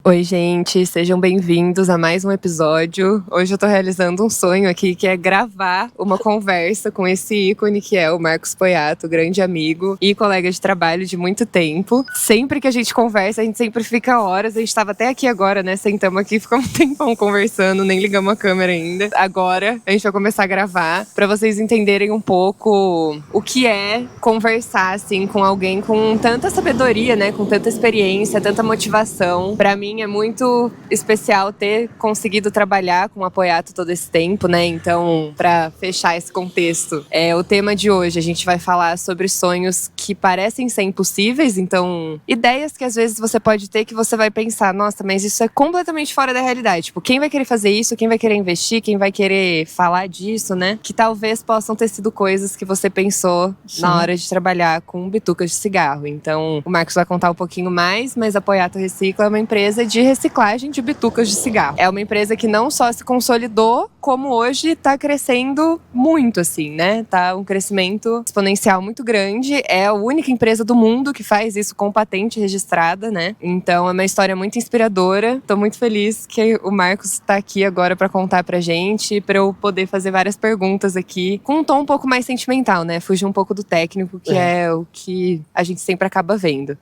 Oi, gente, sejam bem-vindos a mais um episódio. Hoje eu tô realizando um sonho aqui, que é gravar uma conversa com esse ícone que é o Marcos Poiato, grande amigo e colega de trabalho de muito tempo. Sempre que a gente conversa, a gente sempre fica horas. A gente tava até aqui agora, né? Sentamos aqui, ficamos um tempão conversando, nem ligamos a câmera ainda. Agora a gente vai começar a gravar pra vocês entenderem um pouco o que é conversar, assim, com alguém com tanta sabedoria, né? Com tanta experiência, tanta motivação. Pra mim é muito especial ter conseguido trabalhar com o Poiato todo esse tempo, né? Então, pra fechar esse contexto, o tema de hoje a gente vai falar sobre sonhos que parecem ser impossíveis. Então, ideias que às vezes você pode ter que você vai pensar, nossa, mas isso é completamente fora da realidade. Tipo, quem vai querer fazer isso? Quem vai querer investir? Quem vai querer falar disso, né? Que talvez possam ter sido coisas que você pensou na hora de trabalhar com bitucas de cigarro. Então, o Marcos vai contar um pouquinho mais, mas a Poiato Recicla é uma empresa de reciclagem de bitucas de cigarro. É uma empresa que não só se consolidou, como hoje tá crescendo muito, assim, né? Tá um crescimento exponencial muito grande. É a única empresa do mundo que faz isso com patente registrada, né? Então é uma história muito inspiradora. Tô muito feliz que o Marcos tá aqui agora pra contar pra gente, pra eu poder fazer várias perguntas aqui, com um tom um pouco mais sentimental, né? Fugir um pouco do técnico, que é o que a gente sempre acaba vendo.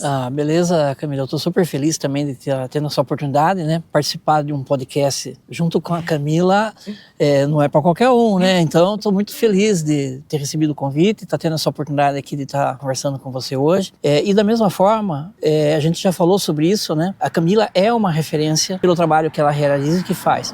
Ah, beleza, Camila. Eu tô super feliz também de estar tendo essa oportunidade, né? Participar de um podcast junto com a Camila não é para qualquer um, né? Então, tô muito feliz de ter recebido o convite, estar tendo essa oportunidade aqui de estar conversando com você hoje. E da mesma forma, a gente já falou sobre isso, né? A Camila é uma referência pelo trabalho que ela realiza e que faz.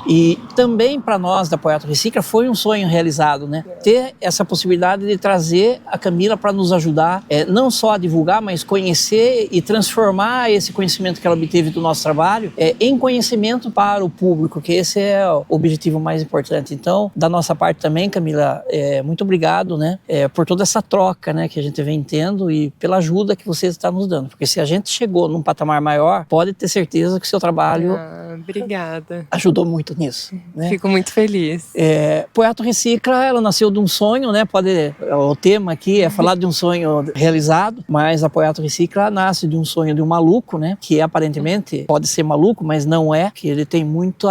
E também para nós da Poiato Recicla foi um sonho realizado, né? Ter essa possibilidade de trazer a Camila para nos ajudar, não só a divulgar, mas conhecer e transformar esse conhecimento que ela obteve do nosso trabalho em conhecimento para o público, que esse é o objetivo mais importante. Então, da nossa parte também, Camila, muito obrigado, né? Por toda essa troca, né, que a gente vem tendo e pela ajuda que você está nos dando. Porque se a gente chegou num patamar maior, pode ter certeza que o seu trabalho obrigada. Ajudou muito nisso, né? Fico muito feliz. Poiato Recicla, ela nasceu de um sonho, né? O tema aqui é falar de um sonho realizado, mas a Poiato Recicla nasce de um sonho de um maluco, né? Que aparentemente pode ser maluco, mas não é, que ele tem muito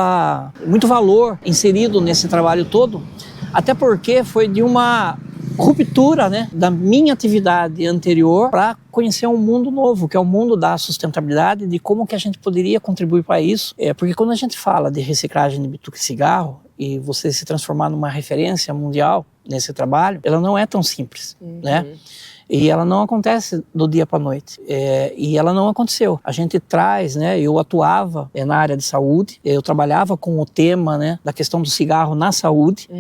valor inserido nesse trabalho todo, até porque foi de uma ruptura, né, da minha atividade anterior para conhecer um mundo novo, que é o mundo da sustentabilidade, de como que a gente poderia contribuir para isso. Porque quando a gente fala de reciclagem de bituca e cigarro e você se transformar numa referência mundial nesse trabalho, ela não é tão simples, né? E ela não acontece do dia para a noite. E ela não aconteceu. A gente traz, né? Eu atuava na área de saúde, eu trabalhava com o tema, né, da questão do cigarro na saúde.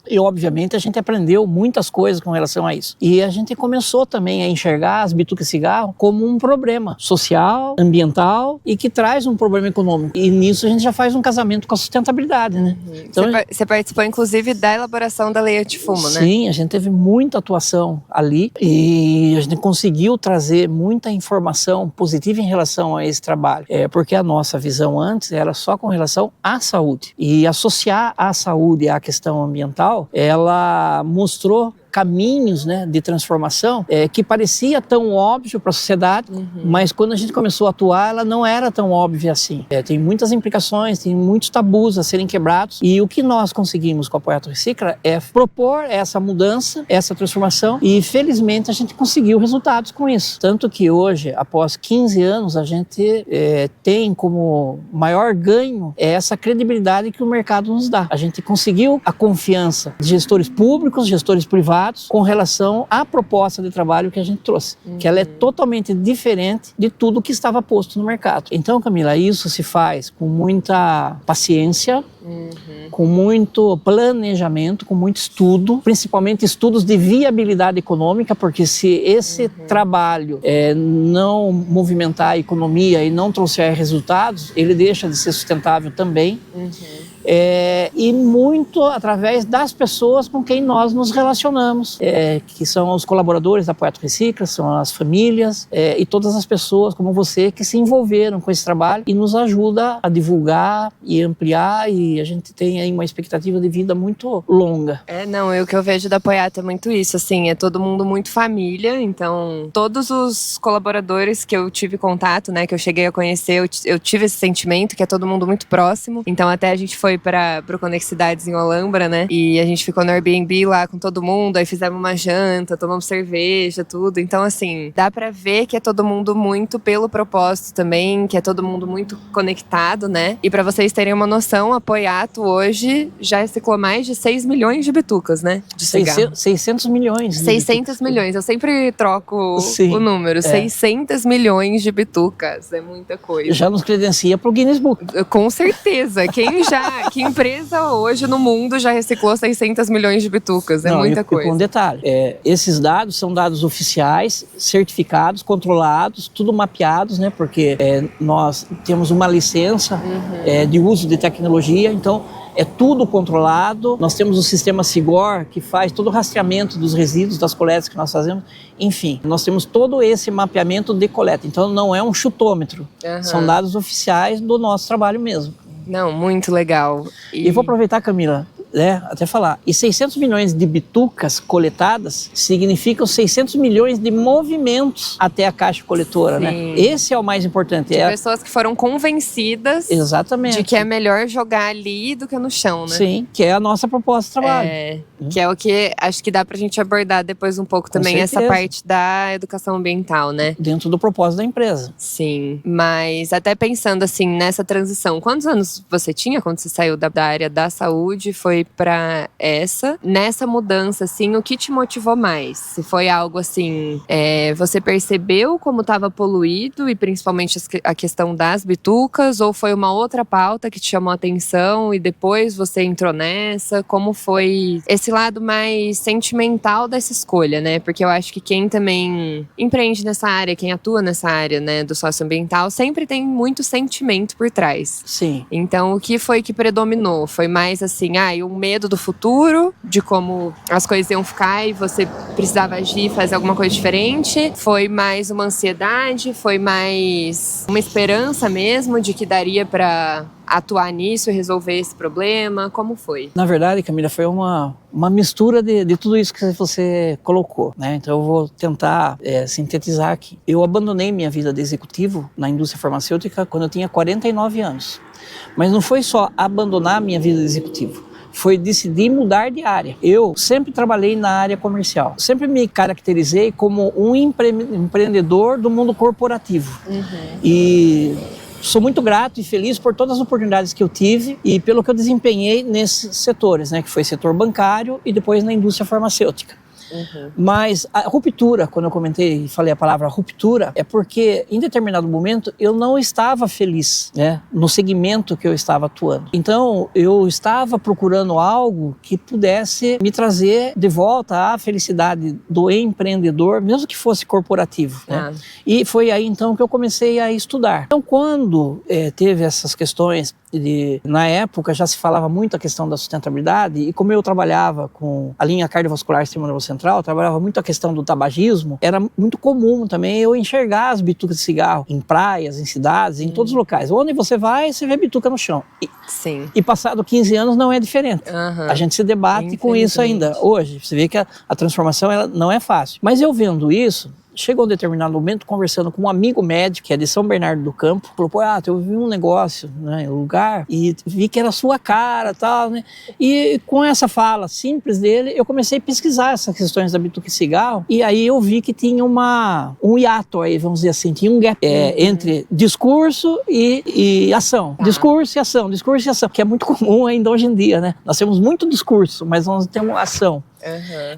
E, obviamente, a gente aprendeu muitas coisas com relação a isso. E a gente começou também a enxergar as bitucas de cigarro como um problema social, ambiental e que traz um problema econômico. E nisso a gente já faz um casamento com a sustentabilidade, né? Então, você participou, inclusive, da elaboração da lei antifumo, né? Sim, a gente teve muita atuação ali. E a gente conseguiu trazer muita informação positiva em relação a esse trabalho. Porque a nossa visão antes era só com relação à saúde. E associar a saúde à questão ambiental, ela mostrou caminhos, né, de transformação que parecia tão óbvio para a sociedade, mas quando a gente começou a atuar, ela não era tão óbvia assim. Tem muitas implicações, tem muitos tabus a serem quebrados, e o que nós conseguimos com a Poiato Recicla é propor essa mudança, essa transformação, e felizmente a gente conseguiu resultados com isso. Tanto que hoje, após 15 anos, a gente tem como maior ganho essa credibilidade que o mercado nos dá. A gente conseguiu a confiança de gestores públicos, gestores privados, com relação à proposta de trabalho que a gente trouxe, que ela é totalmente diferente de tudo que estava posto no mercado. Então, Camila, isso se faz com muita paciência, com muito planejamento, com muito estudo, principalmente estudos de viabilidade econômica, porque se esse trabalho não movimentar a economia e não trouxer resultados, ele deixa de ser sustentável também. e muito através das pessoas com quem nós nos relacionamos, que são os colaboradores da Apoiato Recicla, são as famílias e todas as pessoas como você que se envolveram com esse trabalho e nos ajuda a divulgar e ampliar, e a gente tem aí uma expectativa de vida muito longa. O que eu vejo da Apoiato é muito isso, assim, é todo mundo muito família, então todos os colaboradores que eu tive contato, né, que eu cheguei a conhecer, eu tive esse sentimento que é todo mundo muito próximo, então até a gente foi pro Conexidades em Olambra, né, e a gente ficou no Airbnb lá com todo mundo, aí fizemos uma janta, tomamos cerveja, tudo, então assim, dá pra ver que é todo mundo muito pelo propósito também, que é todo mundo muito conectado, né, e pra vocês terem uma noção, a Apoiato hoje já reciclou mais de 6 milhões de bitucas, né, de cigarro. 600 milhões. 600 milhões, eu sempre troco o número, 600 milhões de bitucas, é muita coisa. Já nos credencia pro Guinness Book. Com certeza, que empresa hoje no mundo já reciclou 600 milhões de bitucas, muita coisa. E com um detalhe, esses dados são dados oficiais, certificados, controlados, tudo mapeados, né, porque nós temos uma licença de uso de tecnologia, então é tudo controlado. Nós temos o sistema Sigor, que faz todo o rastreamento dos resíduos, das coletas que nós fazemos. Enfim, nós temos todo esse mapeamento de coleta. Então não é um chutômetro, são dados oficiais do nosso trabalho mesmo. Não, muito legal. E vou aproveitar, Camila, até falar. E 600 milhões de bitucas coletadas significam 600 milhões de movimentos até a caixa coletora, né? Esse é o mais importante. De pessoas que foram convencidas de que é melhor jogar ali do que no chão, né? Sim, que é a nossa proposta de trabalho. Que é o que acho que dá pra gente abordar depois um pouco também, essa parte da educação ambiental, né? Dentro do propósito da empresa. Sim, mas até pensando assim, nessa transição, quantos anos você tinha quando você saiu da área da saúde, foi pra nessa mudança, assim, o que te motivou mais? Se foi algo assim, você percebeu como estava poluído e principalmente a questão das bitucas, ou foi uma outra pauta que te chamou a atenção e depois você entrou nessa? Como foi esse lado mais sentimental dessa escolha, né? Porque eu acho que quem também empreende nessa área, quem atua nessa área, né, do socioambiental, sempre tem muito sentimento por trás. Sim. Então, o que foi que predominou? Foi mais assim, um medo do futuro, de como as coisas iam ficar e você precisava agir, fazer alguma coisa diferente? Foi mais uma ansiedade? Foi mais uma esperança mesmo de que daria para atuar nisso e resolver esse problema? Como foi? Na verdade, Camila, foi uma mistura de tudo isso que você colocou, né? Então eu vou tentar sintetizar aqui. Eu abandonei minha vida de executivo na indústria farmacêutica quando eu tinha 49 anos. Mas não foi só abandonar minha vida de executivo, foi decidir mudar de área. Eu sempre trabalhei na área comercial, sempre me caracterizei como um empreendedor do mundo corporativo. E sou muito grato e feliz por todas as oportunidades que eu tive e pelo que eu desempenhei nesses setores, né, que foi setor bancário e depois na indústria farmacêutica. Mas a ruptura, quando eu comentei e falei a palavra ruptura, é porque em determinado momento eu não estava feliz, né, no segmento que eu estava atuando. Então eu estava procurando algo que pudesse me trazer de volta a felicidade do empreendedor, mesmo que fosse corporativo, né? E foi aí então que eu comecei a estudar. Então quando teve essas questões na época já se falava muito a questão da sustentabilidade, e como eu trabalhava com a linha cardiovascular sistema nervoso central, trabalhava muito a questão do tabagismo, era muito comum também eu enxergar as bitucas de cigarro em praias, em cidades, em todos os locais. Onde você vai, você vê bituca no chão. E passado 15 anos não é diferente. A gente se debate com isso ainda. Hoje, você vê que a transformação ela não é fácil. Mas eu vendo isso, chegou um determinado momento, conversando com um amigo médico, que é de São Bernardo do Campo, falou, eu vi um negócio, né, um lugar, e vi que era a sua cara e tal, né? E com essa fala simples dele, eu comecei a pesquisar essas questões da bituca e cigarro, e aí eu vi que tinha um hiato aí, vamos dizer assim, tinha um gap entre discurso e ação. Discurso e ação, que é muito comum ainda hoje em dia, né? Nós temos muito discurso, mas nós não temos ação.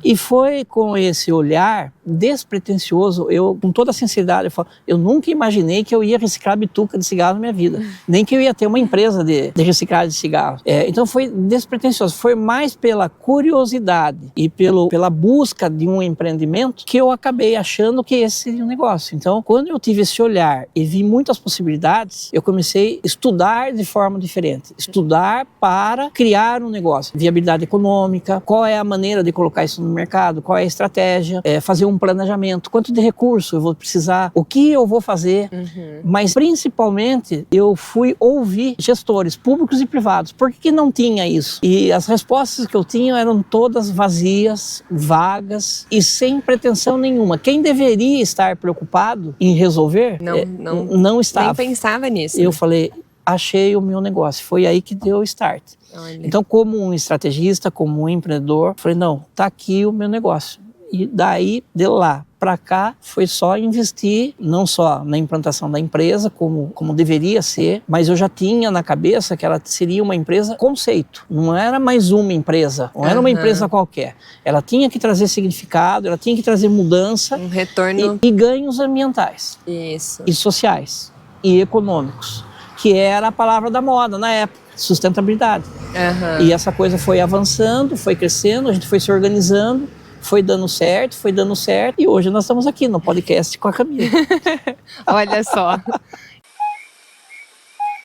E foi com esse olhar despretensioso, eu, com toda a sinceridade, eu nunca imaginei que eu ia reciclar bituca de cigarro na minha vida, nem que eu ia ter uma empresa de reciclagem de cigarro. Então foi despretensioso, foi mais pela curiosidade e pela busca de um empreendimento que eu acabei achando que esse seria um negócio. Então, quando eu tive esse olhar e vi muitas possibilidades, eu comecei a estudar de forma diferente, estudar para criar um negócio, viabilidade econômica, qual é a maneira de colocar isso no mercado, qual é a estratégia, fazer um planejamento, quanto de recurso eu vou precisar, o que eu vou fazer, mas principalmente eu fui ouvir gestores públicos e privados, por que não tinha isso? E as respostas que eu tinha eram todas vazias, vagas e sem pretensão nenhuma. Quem deveria estar preocupado em resolver não estava. Nem pensava nisso. Eu falei, achei o meu negócio, foi aí que deu o start. Olha. Então, como um estrategista, como um empreendedor, falei, não, tá aqui o meu negócio. E daí, de lá para cá, foi só investir, não só na implantação da empresa, como deveria ser, mas eu já tinha na cabeça que ela seria uma empresa conceito. Não era mais uma empresa, não era uma empresa qualquer. Ela tinha que trazer significado, ela tinha que trazer mudança. Um retorno. E ganhos ambientais. Isso. E sociais. E econômicos. Que era a palavra da moda na época. Sustentabilidade. E essa coisa foi avançando, foi crescendo, a gente foi se organizando, foi dando certo, e hoje nós estamos aqui no podcast com a Camila. Olha só.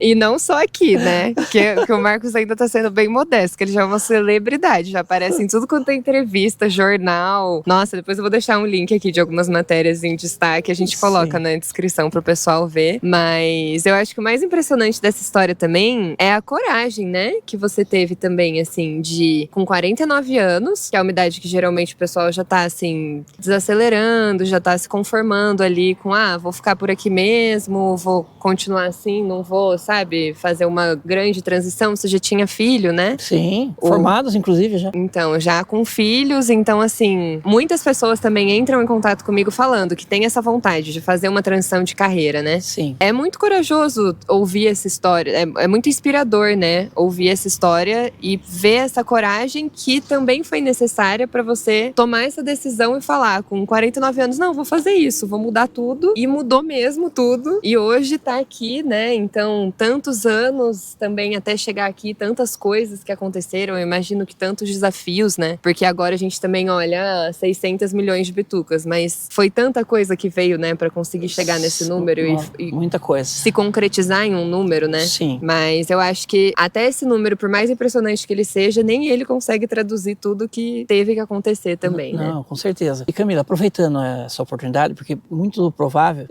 E não só aqui, né? Que o Marcos ainda tá sendo bem modesto, que ele já é uma celebridade, já aparece em tudo quanto é entrevista, jornal. Nossa, depois eu vou deixar um link aqui de algumas matérias em destaque, a gente coloca na descrição pro pessoal ver. Mas eu acho que o mais impressionante dessa história também é a coragem, né? Que você teve também, assim, com 49 anos, que é uma idade que geralmente o pessoal já tá, assim, desacelerando, já tá se conformando ali com, vou ficar por aqui mesmo, vou continuar assim, não vou, sabe, fazer uma grande transição. Você já tinha filho, né? Sim, formados inclusive já. Então, já com filhos, então assim, muitas pessoas também entram em contato comigo falando que tem essa vontade de fazer uma transição de carreira, né? Sim. É muito corajoso ouvir essa história, é muito inspirador, né? Ouvir essa história e ver essa coragem que também foi necessária para você tomar essa decisão e falar, com 49 anos, não, vou fazer isso, vou mudar tudo. E mudou mesmo tudo. E hoje tá aqui, né? Então, tantos anos também até chegar aqui, tantas coisas que aconteceram, eu imagino que tantos desafios, né? Porque agora a gente também olha 600 milhões de bitucas, mas foi tanta coisa que veio, né, para conseguir chegar nesse número e muita coisa. Se concretizar em um número, né? Sim. Mas eu acho que até esse número, por mais impressionante que ele seja, nem ele consegue traduzir tudo que teve que acontecer também, né? Não, com certeza. E Camila, aproveitando essa oportunidade, porque muito provável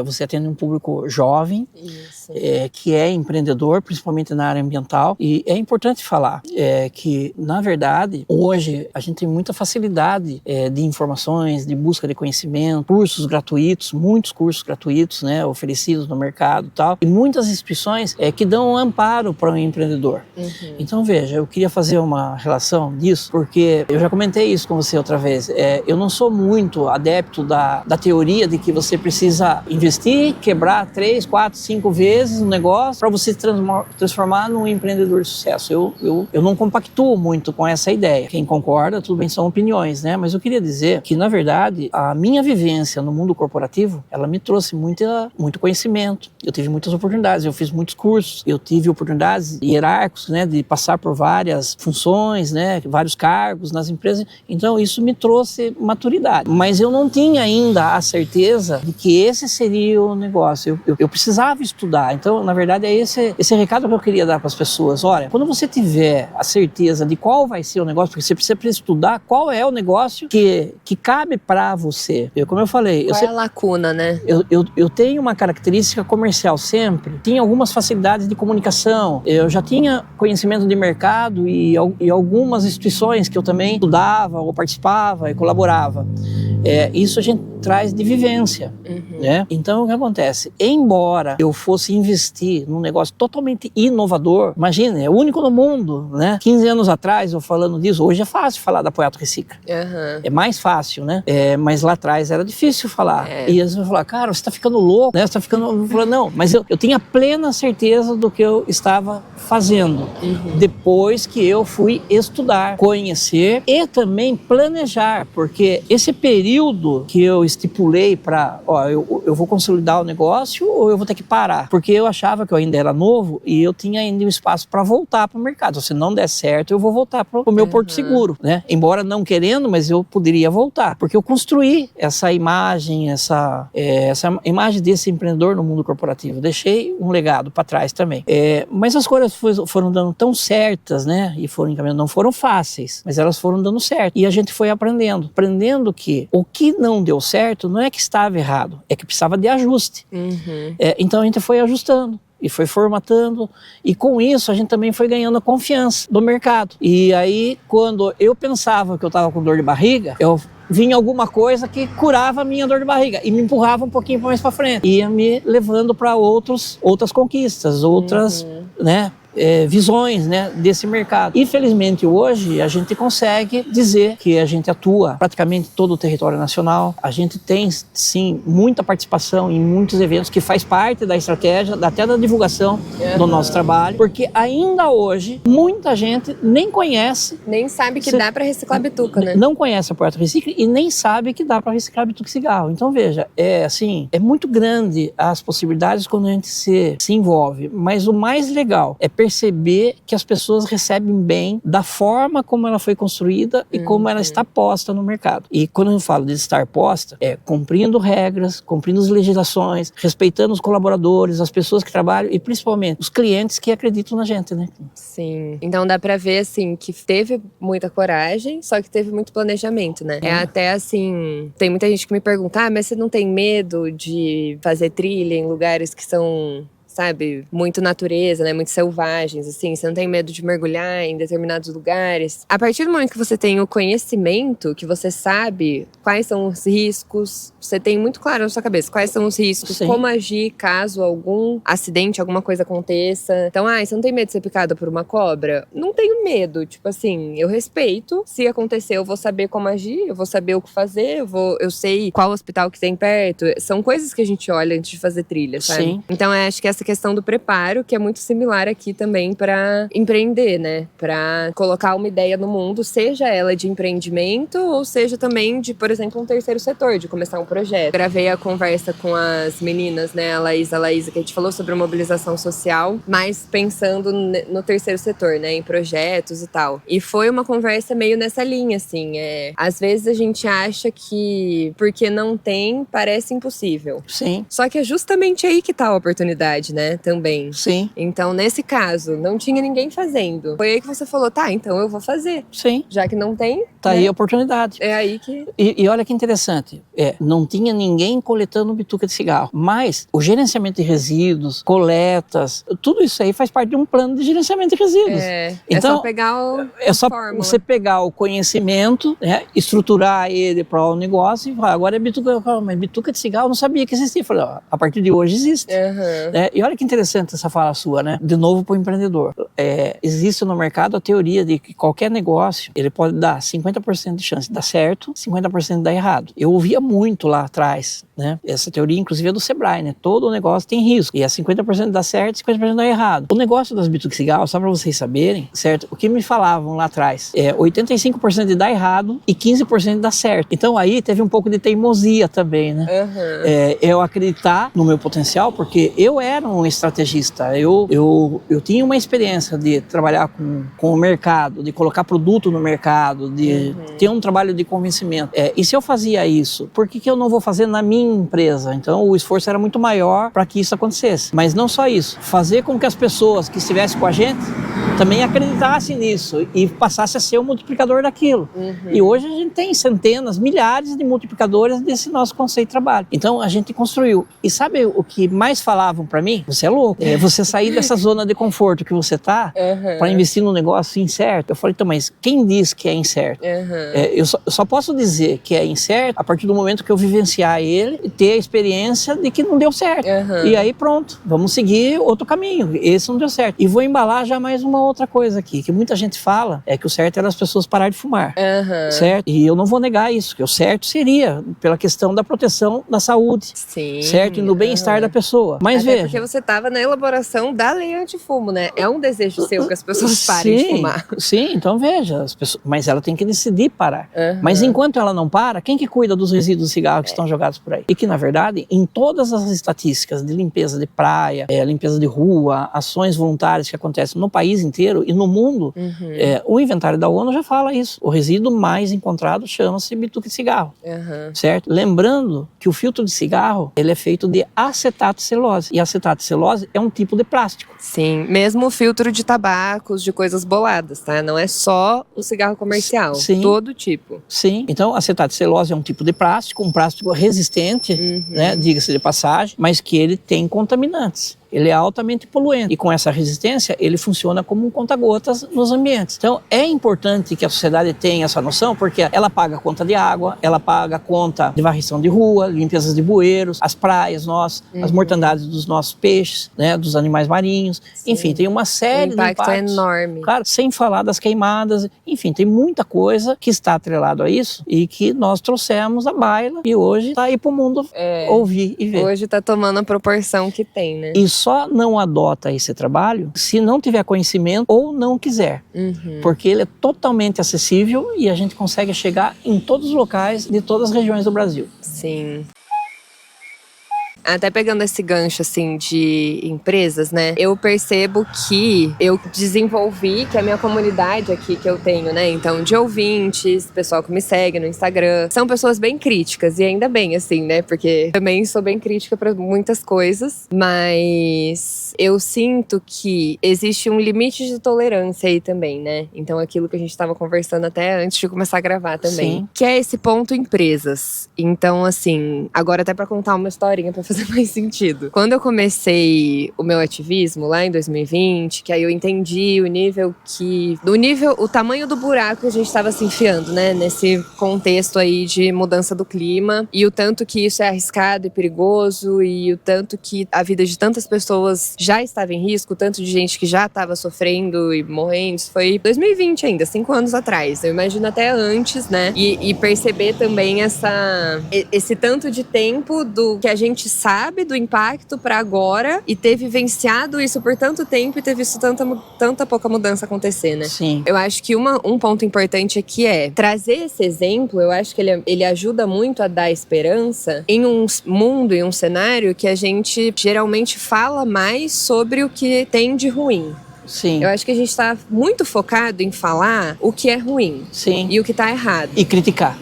você atende um público jovem, que é empreendedor, principalmente na área ambiental, e é importante falar que, na verdade, hoje a gente tem muita facilidade de informações, de busca de conhecimento, cursos gratuitos, muitos cursos gratuitos, né, oferecidos no mercado e tal, e muitas instituições que dão um amparo para o empreendedor. Então, veja, eu queria fazer uma relação disso, porque eu já comentei isso com você outra vez, eu não sou muito adepto da teoria de que você precisa investir, quebrar 3, 4, 5 vezes um negócio para você se transformar num empreendedor de sucesso. Eu não compactuo muito com essa ideia. Quem concorda, tudo bem, são opiniões, né? Mas eu queria dizer que, na verdade, a minha vivência no mundo corporativo, ela me trouxe muito conhecimento. Eu tive muitas oportunidades, eu fiz muitos cursos, eu tive oportunidades hierárquicas, né, de passar por várias funções, né, vários cargos nas empresas. Então, isso me trouxe maturidade. Mas eu não tinha ainda a certeza de que esse seria o negócio. Eu precisava estudar. Então, na verdade, é esse recado que eu queria dar para as pessoas. Olha, quando você tiver a certeza de qual vai ser o negócio, porque você precisa estudar qual é o negócio que cabe para você. Como eu falei... Qual é a lacuna, né? Eu tenho uma característica comercial sempre. Tinha algumas facilidades de comunicação. Eu já tinha conhecimento de mercado e algumas instituições que eu também estudava ou participava e colaborava. Isso a gente traz de vivência, né? Então, o que acontece? Embora eu fosse investir num negócio totalmente inovador, imagina, é o único no mundo, né? 15 anos atrás, eu falando disso, hoje é fácil falar da Apoiato Recicla. É mais fácil, né? Mas lá atrás era difícil falar. E eles vão falar, cara, você tá ficando louco, né? Você tá ficando... Eu falo, não, mas eu tinha plena certeza do que eu estava fazendo. Depois que eu fui estudar, conhecer e também planejar, porque esse período que eu estipulei para, eu vou consolidar o negócio ou eu vou ter que parar? Porque eu achava que eu ainda era novo e eu tinha ainda um espaço para voltar para o mercado. Se não der certo, eu vou voltar para o meu porto seguro, né? Embora não querendo, mas eu poderia voltar, porque eu construí essa imagem, essa imagem desse empreendedor no mundo corporativo. Deixei um legado para trás também. Mas as coisas foram dando tão certas, né? E foram encaminhando, não foram fáceis, mas elas foram dando certo. E a gente foi aprendendo que o que não deu certo não é que estava errado, é que precisava de ajuste. Então a gente foi ajustando e foi formatando, e com isso a gente também foi ganhando a confiança do mercado. E aí, quando eu pensava que eu estava com dor de barriga, eu vinha alguma coisa que curava a minha dor de barriga e me empurrava um pouquinho mais para frente, ia me levando para outras conquistas, outras, né, visões, né, desse mercado. Infelizmente hoje a gente consegue dizer que a gente atua praticamente todo o território nacional. A gente tem sim muita participação em muitos eventos que faz parte da estratégia, até da divulgação do nosso trabalho, porque ainda hoje muita gente nem conhece, nem sabe que dá para reciclar bituca, né? Não conhece a Apoiato Recicla e nem sabe que dá para reciclar bituca e cigarro. Então veja, é muito grande as possibilidades quando a gente se envolve, mas o mais legal é perceber que as pessoas recebem bem da forma como ela foi construída e como ela está posta no mercado. E quando eu falo de estar posta, é cumprindo regras, cumprindo as legislações, respeitando os colaboradores, as pessoas que trabalham e principalmente os clientes que acreditam na gente, né? Sim. Então dá pra ver, assim, que teve muita coragem, só que teve muito planejamento, né? É até assim, tem muita gente que me pergunta, mas você não tem medo de fazer trilha em lugares que são, sabe, muito natureza, né, muito selvagens, assim, você não tem medo de mergulhar em determinados lugares. A partir do momento que você tem o conhecimento, que você sabe quais são os riscos, você tem muito claro na sua cabeça quais são os riscos, como agir caso algum acidente, alguma coisa aconteça. Então, você não tem medo de ser picada por uma cobra? Não tenho medo, tipo assim, eu respeito. Se acontecer, eu vou saber como agir, eu vou saber o que fazer, eu sei qual hospital que tem perto. São coisas que a gente olha antes de fazer trilha, sabe? Sim. Então, acho que essa questão do preparo, que é muito similar aqui também para empreender, né? Para colocar uma ideia no mundo, seja ela de empreendimento ou seja também de, por exemplo, um terceiro setor, de começar um projeto. Gravei a conversa com as meninas, né? A Laísa, que a gente falou sobre mobilização social, mas pensando no terceiro setor, né? Em projetos e tal. E foi uma conversa meio nessa linha, assim. Às vezes a gente acha que porque não tem, parece impossível. Sim. Só que é justamente aí que tá a oportunidade, né, também. Sim. Então, nesse caso, não tinha ninguém fazendo. Foi aí que você falou, então eu vou fazer. Sim. Já que não tem, tá, né? Aí a oportunidade. É aí que... E olha que interessante, não tinha ninguém coletando bituca de cigarro, mas o gerenciamento de resíduos, coletas, tudo isso aí faz parte de um plano de gerenciamento de resíduos. Então, é só pegar você pegar o conhecimento, né, estruturar ele para o negócio e falar, agora é bituca, mas bituca de cigarro eu não sabia que existia. Eu falei, a partir de hoje existe. E olha que interessante essa fala sua, né? De novo para o empreendedor. Existe no mercado a teoria de que qualquer negócio, ele pode dar 50% de chance de dar certo, 50% de dar errado. Eu ouvia muito lá atrás, né? Essa teoria, inclusive, é do Sebrae, né? Todo negócio tem risco. E é 50% dá certo, 50% dá errado. O negócio das bitucas de cigarro, só para vocês saberem, certo? O que me falavam lá atrás, 85% de dar errado e 15% de dar certo. Então aí teve um pouco de teimosia também, né? Eu acreditar no meu potencial, porque eu era um estrategista, eu tinha uma experiência de trabalhar com o mercado, de colocar produto no mercado, de ter um trabalho de convencimento. E se eu fazia isso, por que eu não vou fazer na minha empresa? Então o esforço era muito maior para que isso acontecesse. Mas não só isso, fazer com que as pessoas que estivessem com a gente também acreditasse nisso e passasse a ser o multiplicador daquilo. E hoje a gente tem centenas, milhares de multiplicadores desse nosso conceito de trabalho. Então a gente construiu. E sabe o que mais falavam para mim? Você é louco. É você sair dessa zona de conforto que você tá para investir num negócio incerto. Eu falei, então, mas quem diz que é incerto? Eu só posso dizer que é incerto a partir do momento que eu vivenciar ele e ter a experiência de que não deu certo. E aí pronto, vamos seguir outro caminho. Esse não deu certo. E vou embalar já mais uma outra coisa aqui, que muita gente fala, é que o certo era as pessoas pararem de fumar. Certo? E eu não vou negar isso, que o certo seria pela questão da proteção da saúde. Sim. Certo? E no bem-estar da pessoa. Mas até veja... porque você estava na elaboração da lei antifumo, né? É um desejo seu que as pessoas parem de fumar. Sim, então veja, as pessoas, mas ela tem que decidir parar. Mas enquanto ela não para, quem que cuida dos resíduos de cigarro que estão jogados por aí? E que, na verdade, em todas as estatísticas de limpeza de praia, limpeza de rua, ações voluntárias que acontecem no país inteiro e no mundo, o inventário da ONU já fala isso. O resíduo mais encontrado chama-se bituca de cigarro. Certo? Lembrando que o filtro de cigarro, ele é feito de acetato de celulose. E acetato de celulose é um tipo de plástico. Sim, mesmo o filtro de tabacos, de coisas boladas, tá? Não é só o cigarro comercial, todo tipo. Sim, então acetato de celulose é um tipo de plástico, um plástico resistente, né, diga-se de passagem, mas que ele tem contaminantes. Ele é altamente poluente e com essa resistência ele funciona como um conta-gotas nos ambientes. Então é importante que a sociedade tenha essa noção, porque ela paga a conta de água, ela paga a conta de varrição de rua, limpezas de bueiros, as praias nossas, as mortandades dos nossos peixes, né, dos animais marinhos, enfim, tem uma série de impactos. O impacto é enorme. Claro, sem falar das queimadas, enfim, tem muita coisa que está atrelado a isso e que nós trouxemos à baila e hoje está aí para o mundo ouvir e ver. Hoje está tomando a proporção que tem, né? E só não adota esse trabalho se não tiver conhecimento ou não quiser. Porque ele é totalmente acessível e a gente consegue chegar em todos os locais de todas as regiões do Brasil. Sim. Até pegando esse gancho, assim, de empresas, né? Eu percebo que eu desenvolvi, que a minha comunidade aqui que eu tenho, né? Então, de ouvintes, pessoal que me segue no Instagram, são pessoas bem críticas. E ainda bem, assim, né? Porque também sou bem crítica para muitas coisas. Mas eu sinto que existe um limite de tolerância aí também, né? Então, aquilo que a gente estava conversando até antes de começar a gravar também. Sim. Que é esse ponto empresas. Então, assim, agora até para contar uma historinha pra fazer mais sentido. Quando eu comecei o meu ativismo lá em 2020, que aí eu entendi o tamanho do buraco que a gente estava se enfiando, né? Nesse contexto aí de mudança do clima e o tanto que isso é arriscado e perigoso e o tanto que a vida de tantas pessoas já estava em risco, o tanto de gente que já estava sofrendo e morrendo. Isso foi 2020 ainda, 5 anos atrás. Eu imagino até antes, né? E perceber também esse tanto de tempo do que a gente sabe do impacto para agora e ter vivenciado isso por tanto tempo e ter visto tanta pouca mudança acontecer, né? Sim. Eu acho que um ponto importante aqui é trazer esse exemplo. Eu acho que ele ajuda muito a dar esperança em um mundo, em um cenário que a gente geralmente fala mais sobre o que tem de ruim. Sim. Eu acho que a gente tá muito focado em falar o que é ruim. Sim. E o que tá errado. E criticar.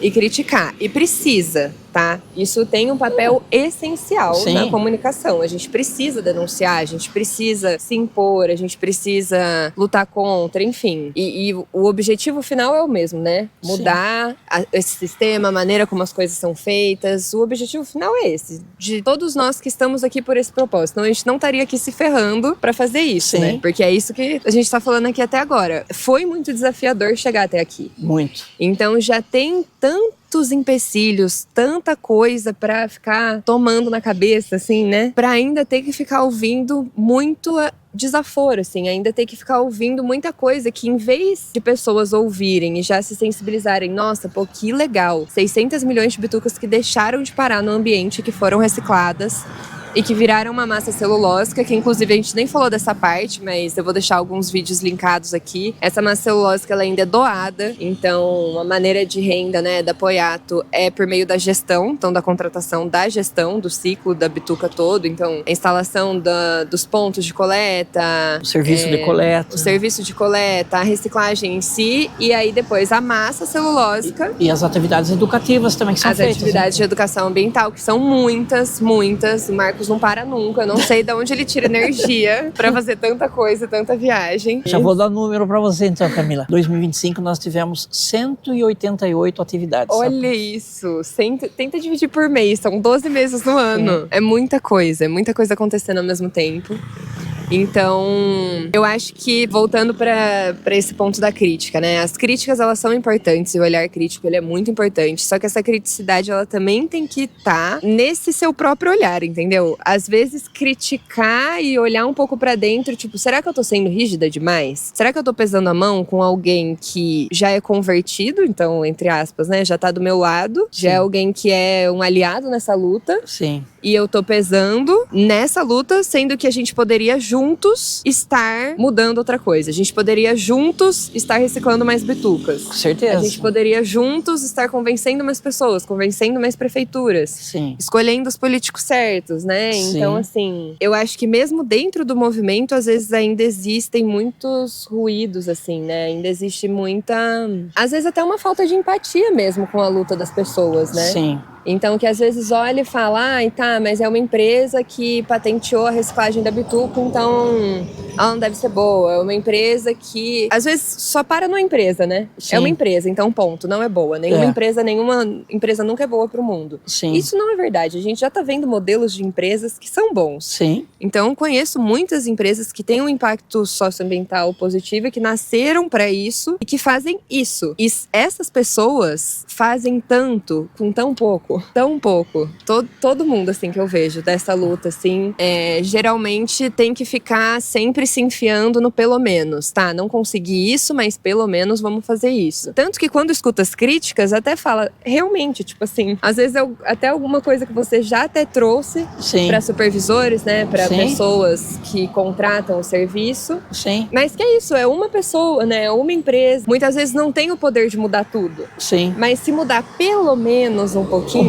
E precisa, tá? Isso tem um papel essencial na comunicação. A gente precisa denunciar, a gente precisa se impor, a gente precisa lutar contra, enfim. E o objetivo final é o mesmo, né? Mudar esse sistema, a maneira como as coisas são feitas. O objetivo final é esse. De todos nós que estamos aqui por esse propósito. Então a gente não estaria aqui se ferrando pra fazer isso, né? Porque é isso que a gente tá falando aqui até agora. Foi muito desafiador chegar até aqui. Muito. Então já tem tantos empecilhos, tanta coisa pra ficar tomando na cabeça, assim, né? Pra ainda ter que ficar ouvindo muito desaforo, assim, ainda ter que ficar ouvindo muita coisa que, em vez de pessoas ouvirem e já se sensibilizarem, nossa, pô, que legal, 600 milhões de bitucas que deixaram de parar no ambiente, que foram recicladas e que viraram uma massa celulósica, que inclusive a gente nem falou dessa parte, mas eu vou deixar alguns vídeos linkados aqui. Essa massa celulósica, ela ainda é doada, então a maneira de renda, né, da Poiato é por meio da gestão, então da contratação da gestão do ciclo da bituca todo, então a instalação dos pontos de coleta, o serviço de coleta. O serviço de coleta, a reciclagem em si, e aí depois a massa celulósica. E as atividades educativas também que são feitas. As atividades de educação ambiental, que são muitas. O Marcos Marcos não para nunca. Eu não sei de onde ele tira energia pra fazer tanta coisa, tanta viagem. Já vou dar número para você então, Camila. 2025 nós tivemos 188 atividades. Olha isso, tenta dividir por mês, são 12 meses no ano. Sim. É muita coisa acontecendo ao mesmo tempo. Então, eu acho que, voltando para esse ponto da crítica, né? As críticas, elas são importantes, e o olhar crítico, ele é muito importante. Só que essa criticidade, ela também tem que estar nesse seu próprio olhar, entendeu? Às vezes, criticar e olhar um pouco para dentro, tipo, será que eu tô sendo rígida demais? Será que eu tô pesando a mão com alguém que já é convertido, então, entre aspas, né? Já tá do meu lado, já é alguém que é um aliado nessa luta. Sim. E eu tô pesando nessa luta, sendo que a gente poderia juntos estar mudando outra coisa. A gente poderia juntos estar reciclando mais bitucas. Com certeza. A gente poderia juntos estar convencendo mais pessoas, convencendo mais prefeituras. Sim. Escolhendo os políticos certos, né? Sim. Então, assim, eu acho que mesmo dentro do movimento, às vezes ainda existem muitos ruídos, assim, né? Ainda existe muita... Às vezes até uma falta de empatia mesmo com a luta das pessoas, né? Sim. Então, que às vezes olha e fala, tá, mas é uma empresa que patenteou a reciclagem da bituca, então ela não deve ser boa. É uma empresa que, às vezes, só para numa empresa, né? Sim. É uma empresa, então ponto, não é boa. Nenhuma empresa nunca é boa pro mundo. Sim. Isso não é verdade. A gente já tá vendo modelos de empresas que são bons. Sim. Então, conheço muitas empresas que têm um impacto socioambiental positivo e que nasceram para isso e que fazem isso. E essas pessoas fazem tanto com tão pouco. Todo mundo, assim, que eu vejo dessa luta, assim, geralmente tem que ficar sempre se enfiando no pelo menos, tá? Não consegui isso, mas pelo menos vamos fazer isso. Tanto que quando escuta as críticas, até fala, realmente, tipo assim, às vezes até alguma coisa que você já até trouxe para supervisores, né? Para pessoas que contratam o serviço. Sim. Mas que é isso, é uma pessoa, né? É uma empresa. Muitas vezes não tem o poder de mudar tudo. Sim. Mas se mudar pelo menos um pouquinho...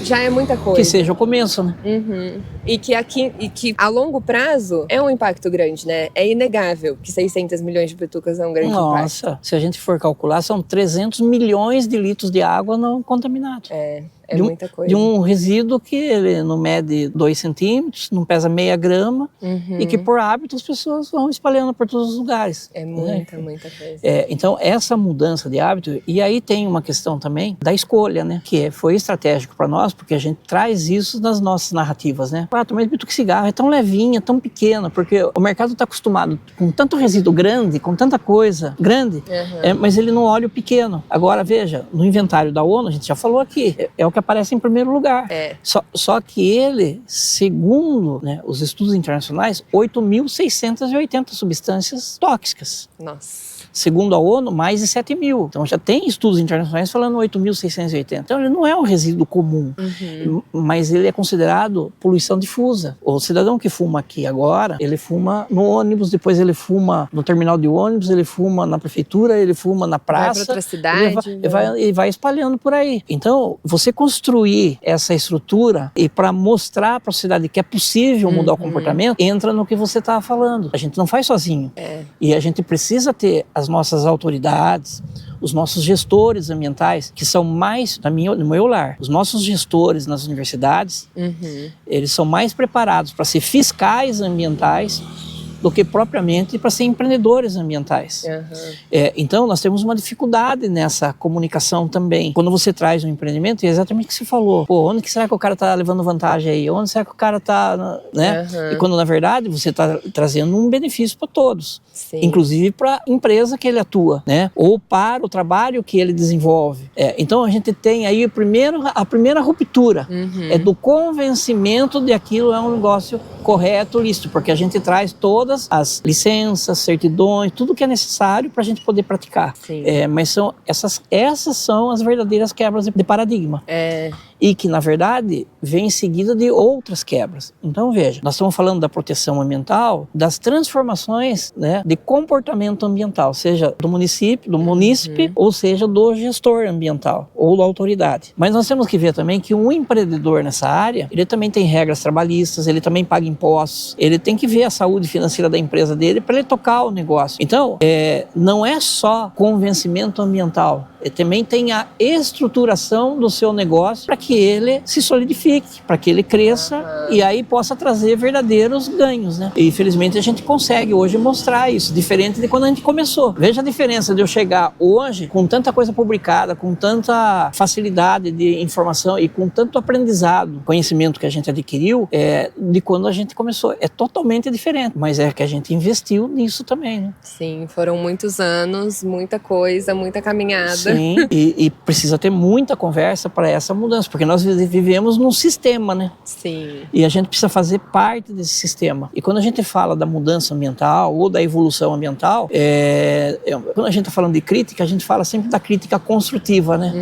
já é muita coisa. Que seja o começo, né? Uhum. E que a longo prazo é um impacto grande, né? É inegável que 600 milhões de bitucas é um grande impacto. Nossa, se a gente for calcular, são 300 milhões de litros de água não contaminados. É muita coisa. De um resíduo que ele não mede 2 centímetros, não pesa meia grama, e que por hábito as pessoas vão espalhando por todos os lugares. É muita coisa. Então essa mudança de hábito, e aí tem uma questão também da escolha, né? Que foi estratégico para nós, porque a gente traz isso nas nossas narrativas, né? Mas bituca cigarro é tão levinha, tão pequena, porque o mercado está acostumado com tanto resíduo grande, com tanta coisa grande, mas ele não olha o pequeno. Agora veja, no inventário da ONU, a gente já falou aqui, é o que aparece em primeiro lugar. Só que ele, segundo, né, os estudos internacionais, 8.680 substâncias tóxicas. Nossa. Segundo a ONU, mais de 7 mil. Então já tem estudos internacionais falando 8.680. Então ele não é um resíduo comum, mas ele é considerado poluição difusa. O cidadão que fuma aqui agora, ele fuma no ônibus, depois ele fuma no terminal de ônibus, ele fuma na prefeitura, ele fuma na praça. Vai para outra cidade. Ele vai espalhando por aí. Então, você construir essa estrutura e para mostrar para a sociedade que é possível mudar o comportamento, entra no que você estava falando. A gente não faz sozinho. E a gente precisa ter as nossas autoridades, os nossos gestores ambientais, que são mais, no meu lar, os nossos gestores nas universidades, eles são mais preparados para ser fiscais ambientais do que propriamente para ser empreendedores ambientais. Então, nós temos uma dificuldade nessa comunicação também. Quando você traz um empreendimento, é exatamente o que você falou. Onde que será que o cara está levando vantagem aí? Onde será que o cara está... Né? E quando, na verdade, você está trazendo um benefício para todos. Sim. Inclusive para a empresa que ele atua, né? Ou para o trabalho que ele desenvolve. Então, a gente tem aí a primeira ruptura. É do convencimento de aquilo é um negócio correto, lícito, porque a gente traz todas as licenças, certidões, tudo que é necessário para a gente poder praticar. Mas essas são as verdadeiras quebras de paradigma. E que, na verdade, vem em seguida de outras quebras. Então, veja, nós estamos falando da proteção ambiental, das transformações, né, de comportamento ambiental, seja do munícipe, ou seja do gestor ambiental, ou da autoridade. Mas nós temos que ver também que um empreendedor nessa área, ele também tem regras trabalhistas, ele também paga impostos, ele tem que ver a saúde financeira da empresa dele para ele tocar o negócio. Então, não é só convencimento ambiental, também tem a estruturação do seu negócio para que ele se solidifique, para que ele cresça e aí possa trazer verdadeiros ganhos, né? E infelizmente a gente consegue hoje mostrar isso, diferente de quando a gente começou. Veja a diferença de eu chegar hoje com tanta coisa publicada, com tanta facilidade de informação e com tanto aprendizado, conhecimento que a gente adquiriu, de quando a gente começou. É totalmente diferente, mas é que a gente investiu nisso também, né? Sim, foram muitos anos, muita coisa, muita caminhada. Sim, e precisa ter muita conversa para essa mudança, porque nós vivemos num sistema, né? Sim. E a gente precisa fazer parte desse sistema. E quando a gente fala da mudança ambiental ou da evolução ambiental, quando a gente está falando de crítica, a gente fala sempre da crítica construtiva, né?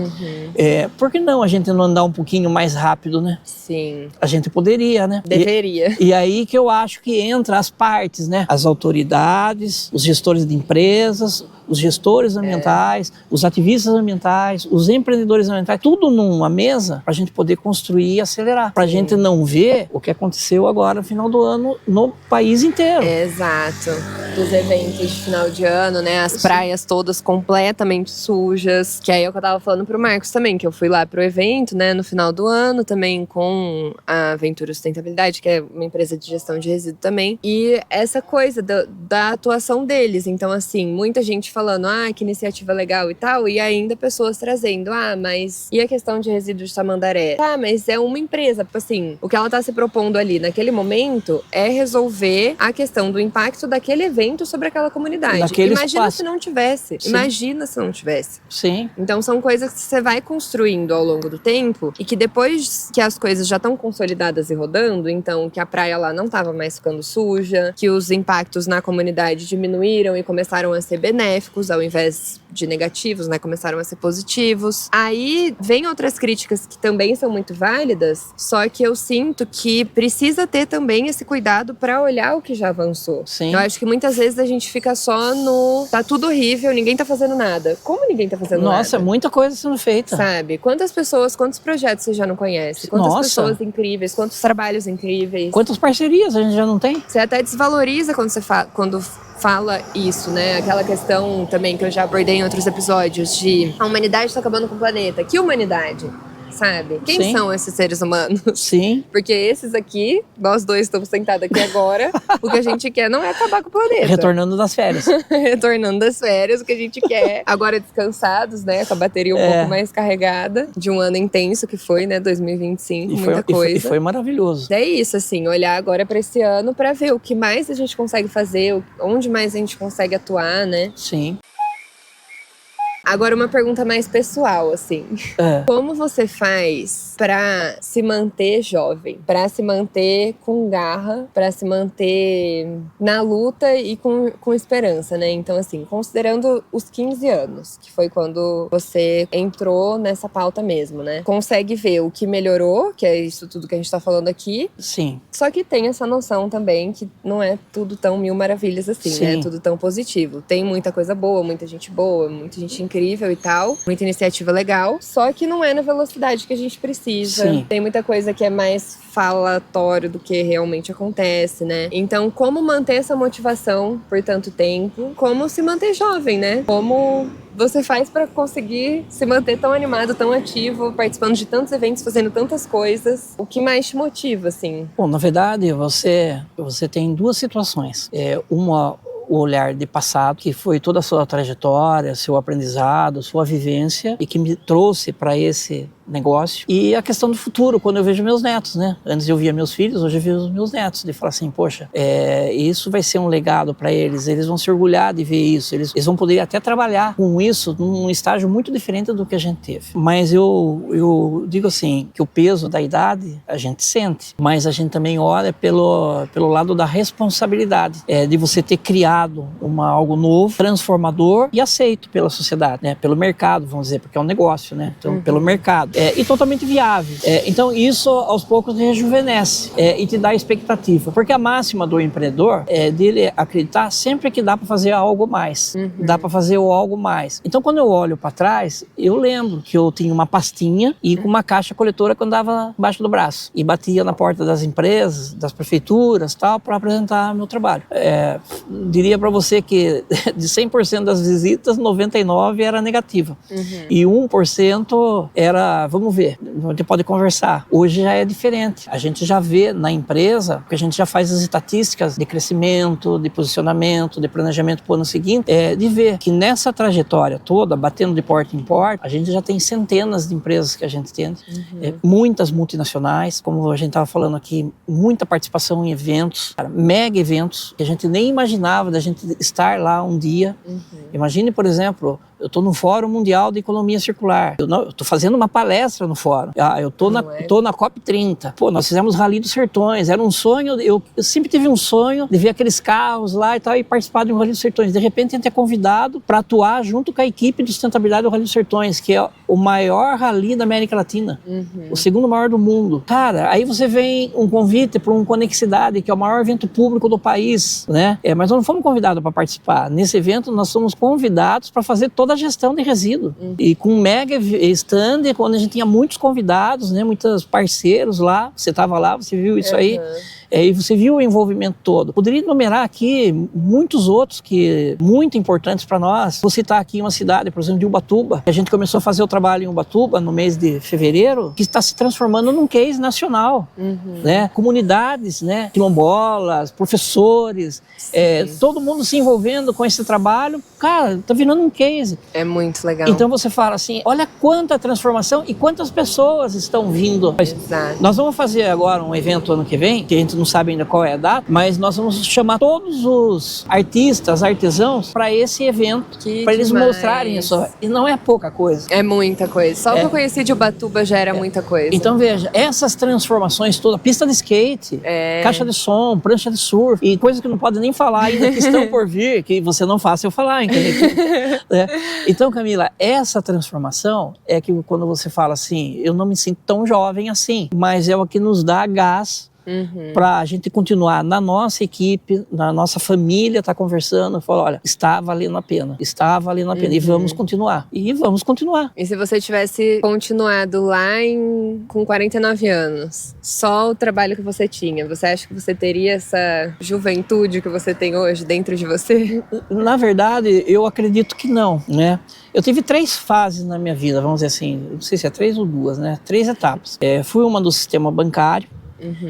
Por que não a gente não andar um pouquinho mais rápido, né? Sim. A gente poderia, né? Deveria. E aí que eu acho que entra as partes, né? As autoridades, os gestores de empresas, os gestores ambientais, os ativistas ambientais, os empreendedores ambientais, tudo numa mesa para a gente poder construir e acelerar. Para a gente não ver o que aconteceu agora no final do ano no país inteiro. Exato. Dos eventos de final de ano, né? As praias todas completamente sujas. Que aí é o que eu tava falando pro Marcos também, que eu fui lá pro evento, né? No final do ano também com a Ventura Sustentabilidade, que é uma empresa de gestão de resíduo também. E essa coisa da atuação deles. Então, assim, muita gente falando, que iniciativa legal e tal, e ainda pessoas trazendo, mas e a questão de resíduos de Tamandaré? Mas é uma empresa, tipo assim, o que ela tá se propondo ali naquele momento é resolver a questão do impacto daquele evento sobre aquela comunidade. Imagina espaço. se não tivesse. Sim. Imagina se não tivesse. Sim. Então são coisas que você vai construindo ao longo do tempo e que depois que as coisas já estão consolidadas e rodando, então que a praia lá não tava mais ficando suja, que os impactos na comunidade diminuíram e começaram a ser benéficos ao invés de negativos, né? Começaram a ser positivos. Aí vem outras críticas que também são muito válidas, só que eu sinto que precisa ter também esse cuidado para olhar o que já avançou. Sim. Eu acho que muitas vezes a gente fica só no tá tudo horrível, ninguém tá fazendo nada. Como ninguém tá fazendo nada? Nossa, muita coisa sendo feita. Sabe? Quantas pessoas, quantos projetos você já não conhece? Quantas pessoas incríveis, quantos trabalhos incríveis? Quantas parcerias a gente já não tem? Você até desvaloriza quando você fala isso, né? Aquela questão também que eu já abordei em outros episódios de a humanidade está acabando com o planeta. Que humanidade? Sabe? Quem Sim. são esses seres humanos? Sim. Porque esses aqui, nós dois estamos sentados aqui agora, o que a gente quer não é acabar com o planeta. Retornando das férias. Retornando das férias, o que a gente quer agora descansados, né? Com a bateria um pouco mais carregada de um ano intenso que foi, né? 2025, muita coisa. E foi maravilhoso. É isso, assim, olhar agora para esse ano para ver o que mais a gente consegue fazer, onde mais a gente consegue atuar, né? Sim. Agora uma pergunta mais pessoal, assim. Como você faz pra se manter jovem? Pra se manter com garra? Pra se manter na luta e com esperança, né? Então, assim, considerando os 15 anos, que foi quando você entrou nessa pauta mesmo, né? Consegue ver o que melhorou, que é isso tudo que a gente tá falando aqui. Sim. Só que tem essa noção também que não é tudo tão mil maravilhas assim, Sim. né? Tudo tão positivo. Tem muita coisa boa, muita gente incrível e tal, muita iniciativa legal, só que não é na velocidade que a gente precisa. Sim. Tem muita coisa que é mais falatório do que realmente acontece, né? Então, como manter essa motivação por tanto tempo? Como se manter jovem, né? Como você faz pra conseguir se manter tão animado, tão ativo, participando de tantos eventos, fazendo tantas coisas? O que mais te motiva, assim? Bom, na verdade, você tem duas situações. Uma, o olhar de passado, que foi toda a sua trajetória, seu aprendizado, sua vivência, e que me trouxe para esse negócio. E a questão do futuro, quando eu vejo meus netos, né? Antes eu via meus filhos, hoje eu vejo os meus netos. De falar assim, poxa, isso vai ser um legado para eles vão se orgulhar de ver isso, eles vão poder até trabalhar com isso num estágio muito diferente do que a gente teve. Mas eu digo assim, que o peso da idade a gente sente, mas a gente também olha pelo lado da responsabilidade, de você ter criado algo novo, transformador e aceito pela sociedade, né? Pelo mercado, vamos dizer, porque é um negócio, né? Então, pelo mercado. e totalmente viáveis. Então isso aos poucos rejuvenesce e te dá expectativa. Porque a máxima do empreendedor é dele acreditar sempre que dá para fazer algo mais. Dá para fazer o algo mais. Então quando eu olho para trás, eu lembro que eu tinha uma pastinha e com uma caixa coletora que eu andava embaixo do braço. E batia na porta das empresas, das prefeituras, tal, para apresentar meu trabalho. Diria para você que de 100% das visitas, 99% era negativa. E 1% era, vamos ver, a gente pode conversar. Hoje já é diferente. A gente já vê na empresa, porque a gente já faz as estatísticas de crescimento, de posicionamento, de planejamento para o ano seguinte, de ver que nessa trajetória toda, batendo de porta em porta, a gente já tem centenas de empresas que a gente tem, muitas multinacionais, como a gente estava falando aqui, muita participação em eventos, mega eventos, que a gente nem imaginava da gente estar lá um dia. Imagine, por exemplo, eu estou no Fórum Mundial de Economia Circular. Eu estou fazendo uma palestra no fórum. Eu estou na COP30. Pô, nós fizemos Rally dos Sertões. Era um sonho. Eu sempre tive um sonho de ver aqueles carros lá e tal e participar de um Rally dos Sertões. De repente, a gente é convidado para atuar junto com a equipe de sustentabilidade do Rally dos Sertões, que é o maior rally da América Latina. O segundo maior do mundo. Cara, aí você vem um convite para um Conexidade, que é o maior evento público do país, né? Mas nós não fomos convidados para participar. Nesse evento, nós somos convidados para fazer toda a gestão de resíduo. E com um mega stand, quando a gente tinha muitos convidados, né, muitos parceiros lá, você estava lá, você viu isso aí, e você viu o envolvimento todo. Poderia enumerar aqui muitos outros que muito importantes para nós. Vou citar aqui uma cidade, por exemplo, de Ubatuba, que a gente começou a fazer o trabalho em Ubatuba no mês de fevereiro, que está se transformando num case nacional. Né? Comunidades, né, quilombolas, professores, todo mundo se envolvendo com esse trabalho. Cara, está virando um case. É muito legal. Então você fala assim, olha quanta transformação e quantas pessoas estão vindo. Exato. Nós vamos fazer agora um evento ano que vem, que a gente não sabe ainda qual é a data, mas nós vamos chamar todos os artistas, artesãos para esse evento, para eles mostrarem isso. E não é pouca coisa. É muita coisa. Só o que eu conheci de Ubatuba já era muita coisa. Então veja, essas transformações todas, pista de skate, caixa de som, prancha de surf e coisas que não pode nem falar ainda que estão por vir, que você não faça eu falar, entendeu? Então, Camila, essa transformação é que quando você fala assim, eu não me sinto tão jovem assim, mas é o que nos dá gás para a gente continuar na nossa equipe, na nossa família, tá conversando, falar, olha, está valendo a pena, e vamos continuar, E se você tivesse continuado lá com 49 anos, só o trabalho que você tinha, você acha que você teria essa juventude que você tem hoje dentro de você? Na verdade, eu acredito que não, né? Eu tive 3 fases na minha vida, vamos dizer assim, não sei se é 3 ou 2, né? 3 etapas. Fui uma do sistema bancário,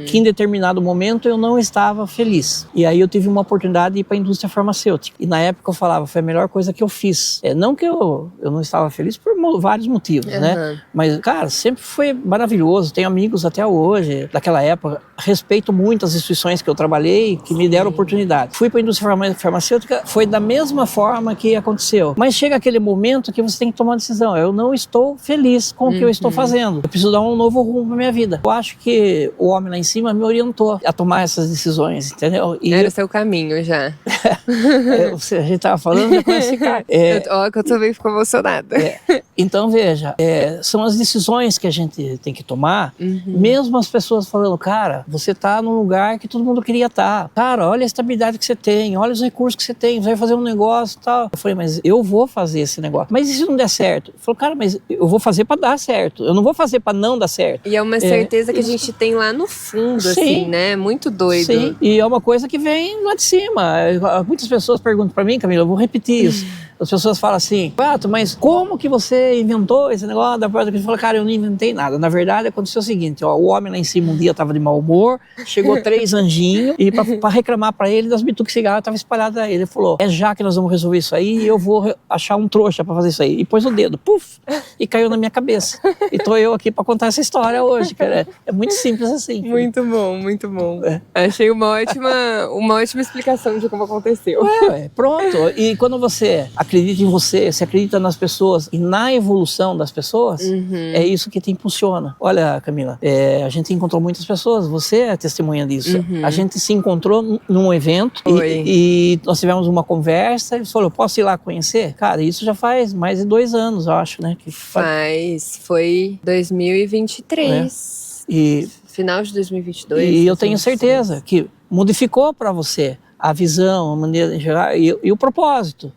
que em determinado momento eu não estava feliz. E aí eu tive uma oportunidade de ir para a indústria farmacêutica. E na época eu falava, foi a melhor coisa que eu fiz. Não que eu não estava feliz por vários motivos, né? Mas, cara, sempre foi maravilhoso. Tenho amigos até hoje, daquela época. Respeito muito as instituições que eu trabalhei, que me deram oportunidade. Fui para a indústria farmacêutica, foi da mesma forma que aconteceu. Mas chega aquele momento que você tem que tomar uma decisão. Eu não estou feliz com o que eu estou fazendo. Eu preciso dar um novo rumo para minha vida. Eu acho que o homem lá em cima me orientou a tomar essas decisões, entendeu? Era o seu caminho já. A gente estava falando, já conhece esse cara. Ó, que eu também fico emocionada. Então, veja, são as decisões que a gente tem que tomar, mesmo as pessoas falando, cara, você está num lugar que todo mundo queria estar. Cara, olha a estabilidade que você tem, olha os recursos que você tem, você vai fazer um negócio e tal. Eu falei, mas eu vou fazer esse negócio. Mas e se não der certo? Ele falou, cara, mas eu vou fazer para dar certo. Eu não vou fazer para não dar certo. E é uma certeza que a gente tem lá no fundo, assim, né? Muito doido. Sim, e é uma coisa que vem lá de cima. Muitas pessoas perguntam para mim, Camila, eu vou repetir isso. As pessoas falam assim, Pato, mas como que você inventou esse negócio da porta? Eu falo, cara, eu não inventei nada. Na verdade, aconteceu o seguinte, ó, o homem lá em cima um dia estava de mau humor, chegou 3 anjinhos e para reclamar para ele das bitucas de cigarro estavam espalhadas aí. Ele falou, já que nós vamos resolver isso aí, eu vou achar um trouxa para fazer isso aí. E pôs o dedo, puf, e caiu na minha cabeça. E tô eu aqui para contar essa história hoje, cara. É muito simples assim. assim. Muito bom, muito bom. É. Achei uma ótima explicação de como aconteceu. Pronto. E quando você acredita em você, você acredita nas pessoas e na evolução das pessoas, é isso que te impulsiona. Olha, Camila, a gente encontrou muitas pessoas, você é testemunha disso. A gente se encontrou num evento e nós tivemos uma conversa e você falou, posso ir lá conhecer? Cara, isso já faz mais de 2 anos, eu acho, né? Foi 2023. Final de 2022. E eu tenho certeza que modificou para você a visão, a maneira de gerar e o propósito.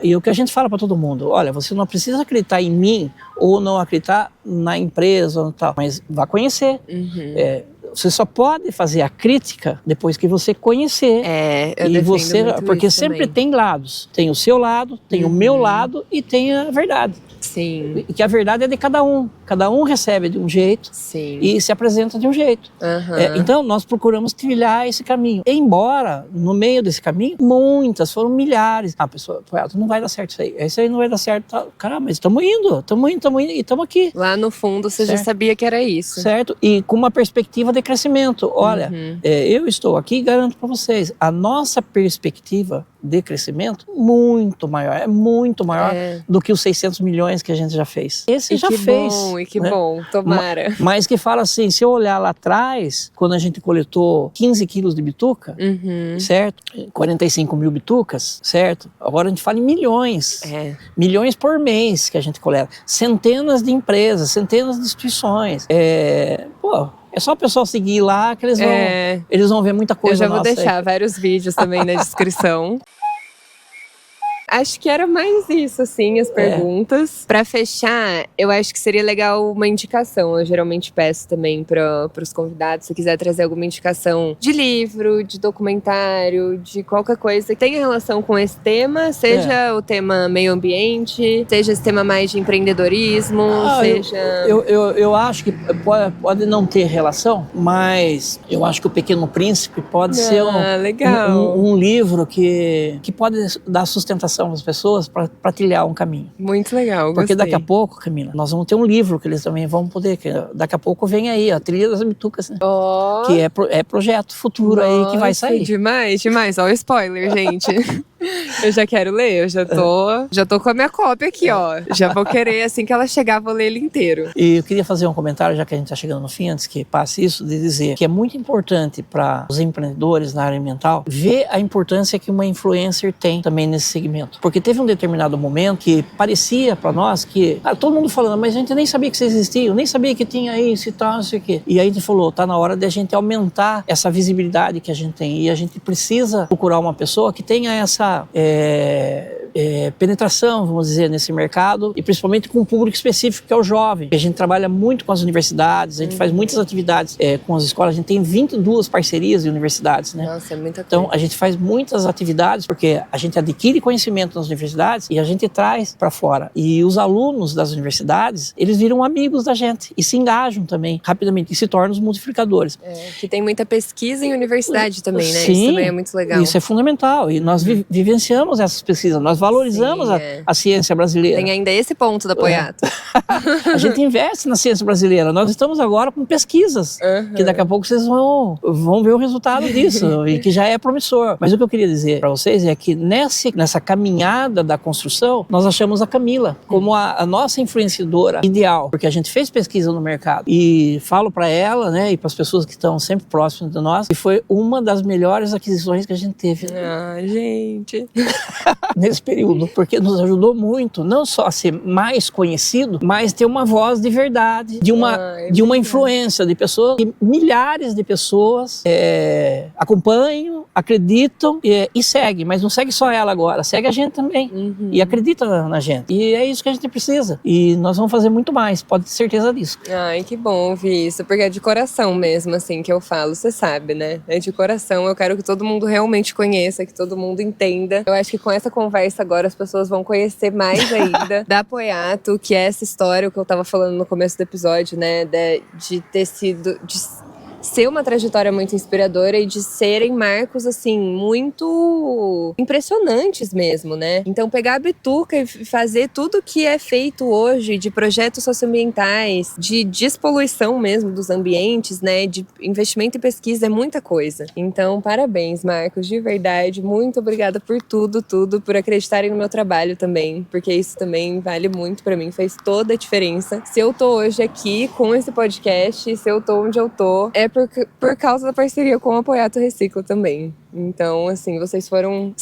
E o que a gente fala para todo mundo, olha, você não precisa acreditar em mim ou não acreditar na empresa ou tal, mas vá conhecer. Você só pode fazer a crítica depois que você conhecer. Porque sempre tem lados. Tem o seu lado, tem o meu lado e tem a verdade. Sim. E que a verdade é de cada um. Cada um recebe de um jeito e se apresenta de um jeito. Então, nós procuramos trilhar esse caminho. Embora, no meio desse caminho, foram milhares. A pessoa, não vai dar certo isso aí não vai dar certo. Caramba, mas estamos indo e estamos aqui. Lá no fundo, você já sabia que era isso. Certo, e com uma perspectiva de crescimento. Olha, eu estou aqui e garanto para vocês, a nossa perspectiva de crescimento é muito maior do que os 600 milhões que a gente já fez. Esse já fez. Que bom, tomara. Mas que fala assim, se eu olhar lá atrás, quando a gente coletou 15 quilos de bituca, certo? 45 mil bitucas, certo? Agora a gente fala em milhões. Milhões por mês que a gente coleta. Centenas de empresas, centenas de instituições. É só o pessoal seguir lá que eles vão ver muita coisa. Eu já vou deixar vários vídeos também na descrição. Acho que era mais isso, assim, as perguntas. Pra fechar, eu acho que seria legal uma indicação. Eu geralmente peço também pros convidados, se quiser trazer alguma indicação de livro, de documentário, de qualquer coisa que tenha relação com esse tema, seja o tema meio ambiente, seja esse tema mais de empreendedorismo, seja... Eu acho que pode não ter relação, mas eu acho que o Pequeno Príncipe pode ser um livro que pode dar sustentação às pessoas para trilhar um caminho. Muito legal, Porque daqui a pouco, Camila, nós vamos ter um livro que eles também vão poder, daqui a pouco vem aí, a Trilha das Bitucas, né? Que é projeto futuro aí que vai sair. Demais. Olha o spoiler, gente. Eu já quero ler, eu já tô com a minha cópia aqui, ó. Já vou querer, assim que ela chegar, vou ler ele inteiro. E eu queria fazer um comentário, já que a gente tá chegando no fim, antes que passe isso, de dizer que é muito importante para os empreendedores na área ambiental ver a importância que uma influencer tem também nesse segmento. Porque teve um determinado momento que parecia para nós que todo mundo falando, mas a gente nem sabia que vocês existiam, nem sabia que tinha isso e tal, não sei o quê. E aí a gente falou, tá na hora de a gente aumentar essa visibilidade que a gente tem. E a gente precisa procurar uma pessoa que tenha essa penetração, vamos dizer, nesse mercado e principalmente com um público específico que é o jovem. A gente trabalha muito com as universidades, a gente faz muitas atividades com as escolas, a gente tem 22 parcerias de universidades, né? Nossa, é muita coisa. Então a gente faz muitas atividades porque a gente adquire conhecimento nas universidades e a gente traz para fora. E os alunos das universidades, eles viram amigos da gente e se engajam também rapidamente e se tornam os multiplicadores. Que tem muita pesquisa em universidade também, né? Sim, isso também é muito legal. Isso é fundamental e nós vivenciamos essas pesquisas, nós valorizamos a ciência brasileira. Tem ainda esse ponto da Poiato. A gente investe na ciência brasileira. Nós estamos agora com pesquisas, que daqui a pouco vocês vão ver o resultado disso, e que já é promissor. Mas o que eu queria dizer para vocês é que nessa caminhada da construção, nós achamos a Camila como a nossa influenciadora ideal, porque a gente fez pesquisa no mercado. E falo para ela, né, e para as pessoas que estão sempre próximas de nós, que foi uma das melhores aquisições que a gente teve. Gente... nesse período, porque nos ajudou muito, não só a ser mais conhecido, mas ter uma voz de verdade, de uma influência de pessoas, que milhares de pessoas acompanham, acreditam e seguem, mas não segue só ela agora, segue a gente também e acredita na gente. E é isso que a gente precisa. E nós vamos fazer muito mais, pode ter certeza disso. Ai, que bom ouvir isso, porque é de coração mesmo, assim, que eu falo, você sabe, né? É de coração, eu quero que todo mundo realmente conheça, que todo mundo entenda. Eu acho que com essa conversa agora as pessoas vão conhecer mais ainda da Poiato, que é essa história que eu tava falando no começo do episódio, né? De ter sido... ser uma trajetória muito inspiradora e de serem marcos, assim, muito impressionantes mesmo, né? Então, pegar a Bituca e fazer tudo que é feito hoje de projetos socioambientais, de despoluição mesmo dos ambientes, né? De investimento e pesquisa é muita coisa. Então, parabéns, Marcos, de verdade. Muito obrigada por tudo, por acreditarem no meu trabalho também, porque isso também vale muito pra mim, fez toda a diferença. Se eu tô hoje aqui com esse podcast, se eu tô onde eu tô, é por causa da parceria com o Apoiato Recicla também. Então, assim, vocês foram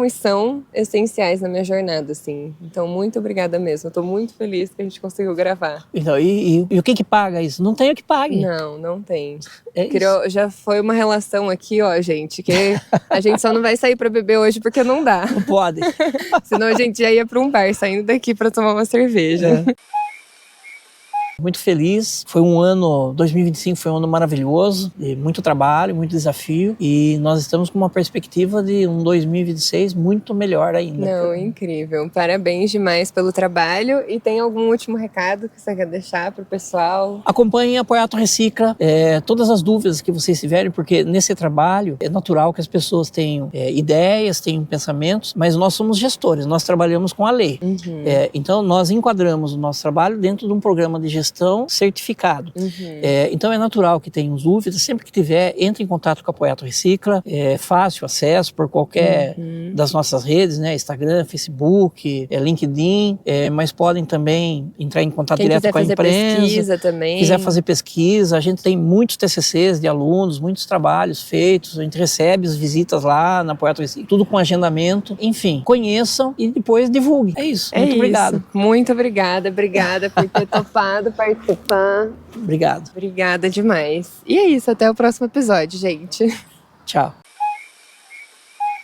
e são essenciais na minha jornada, assim. Então, muito obrigada mesmo. Eu tô muito feliz que a gente conseguiu gravar. Então, e o que paga isso? Não tem o que pague. Não tem. Isso. Já foi uma relação aqui, ó, gente, que a gente só não vai sair pra beber hoje porque não dá. Não pode. Senão a gente já ia pra um bar saindo daqui pra tomar uma cerveja. Muito feliz, foi um ano, 2025 foi um ano maravilhoso, de muito trabalho, muito desafio, e nós estamos com uma perspectiva de um 2026 muito melhor ainda. Não, incrível, parabéns demais pelo trabalho. E tem algum último recado que você quer deixar pro pessoal? Acompanhem Apoiato Recicla, todas as dúvidas que vocês tiverem, porque nesse trabalho é natural que as pessoas tenham ideias, tenham pensamentos, mas nós somos gestores, nós trabalhamos com a lei. Então nós enquadramos o nosso trabalho dentro de um programa de gestão certificado. Então é natural que tenham dúvidas, sempre que tiver, entre em contato com o Apoiato Recicla, é fácil acesso por qualquer das nossas redes, né, Instagram, Facebook, LinkedIn, mas podem também entrar em contato direto com a empresa. Quem quiser fazer pesquisa também. Quiser fazer pesquisa, a gente tem muitos TCCs de alunos, muitos trabalhos feitos, a gente recebe as visitas lá na Apoiato Recicla, tudo com agendamento, enfim, conheçam e depois divulguem. É isso, muito obrigado. Muito obrigada por ter topado participar. Obrigado. Obrigada demais. E é isso, até o próximo episódio, gente. Tchau.